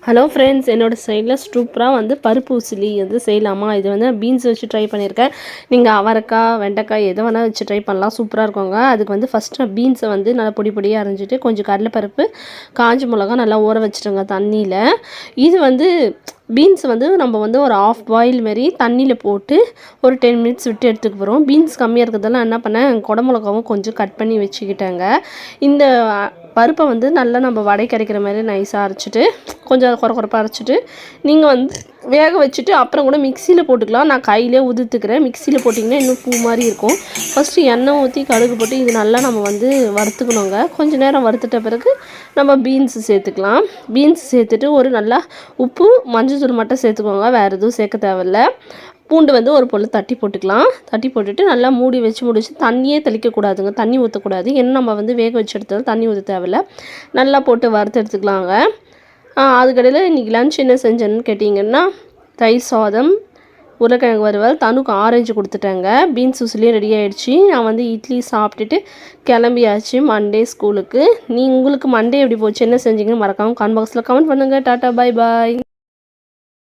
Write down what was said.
Hello friends, என்னோடய சைடில் சூப்பராக வந்து பருப்பு உசிலி வந்து செய்யலாமா? இது வந்து பீன்ஸ் வச்சு ட்ரை பண்ணியிருக்கேன். நீங்கள் அவரைக்காய், வெண்டைக்காய் எதை வேணால் வச்சு ட்ரை பண்ணலாம். சூப்பராக இருக்குங்க. அதுக்கு வந்து ஃபஸ்ட்டு பீன்ஸை வந்து நல்லா பொடி பொடியாக அரைஞ்சிட்டு கொஞ்சம் கடலைப்பருப்பு, காஞ்ச மிளகா நல்லா ஊற வச்சுருங்க தண்ணியில். இது வந்து பீன்ஸ் வந்து நம்ம வந்து ஒரு ஆஃப் பாயில் மாரி தண்ணியில் போட்டு ஒரு 10 மினிட்ஸ் விட்டு எடுத்துக்க போகிறோம். பீன்ஸ் கம்மியாக இருக்கிறதெல்லாம் என்ன பண்ணேன், குடமிளகாவும் கொஞ்சம் கட் பண்ணி வச்சுக்கிட்டேங்க. இந்த பருப்பை வந்து நல்லா நம்ம வடை கரைக்கிற மாதிரி நைஸாக அரைச்சிட்டு கொஞ்சம் குறப்பாக அரைச்சிட்டு நீங்கள் வந்து வேக வச்சுட்டு அப்புறம் கூட மிக்சியில் போட்டுக்கலாம். நான் கையிலே உதிர்த்துக்கிறேன். மிக்சியில் போட்டிங்கன்னா இன்னும் பூ மாதிரி இருக்கும். ஃபஸ்ட்டு எண்ணெய் ஊற்றி கடுகு போட்டு இது நல்லா நம்ம வந்து வறுத்துக்கணுங்க. கொஞ்சம் நேரம் வறுத்துட்ட பிறகு நம்ம பீன்ஸு சேர்த்துக்கலாம். பீன்ஸ் சேர்த்துட்டு ஒரு நல்லா உப்பு மஞ்சள் மட்டும் சேர்த்துக்கோங்க, வேறு எதுவும் சேர்க்க தேவையில்ல. பூண்டு வந்து ஒரு பொருள் தட்டி போட்டுக்கலாம். தட்டி போட்டுட்டு நல்லா மூடி வச்சு முடிச்சு தண்ணியே தெளிக்கக்கூடாதுங்க, தண்ணி ஊற்றக்கூடாது. ஏன்னா நம்ம வந்து வேக வச்சு எடுத்தாலும் தண்ணி ஊற்ற தேவையில்ல. நல்லா போட்டு வறுத்து எடுத்துக்கலாங்க. அதுக்கடையில் இன்றைக்கி லன்ச் என்ன செஞ்சேன்னு கேட்டிங்கன்னா, தயிர் சாதம், உருளைக்கிழங்கு வறுவல், தனுக்கு ஆரஞ்சு கொடுத்துட்டேங்க. பீன்ஸ் உசிலியும் ரெடி ஆகிடுச்சு. நான் வந்து இட்லி சாப்பிட்டுட்டு கிளம்பியாச்சு மண்டே ஸ்கூலுக்கு. உங்களுக்கு மண்டே எப்படி போச்சு, என்ன செஞ்சீங்கன்னு மறக்காமல் கமெண்ட் பாக்ஸில் கமெண்ட் பண்ணுங்கள். டாட்டா, பாய் பாய்.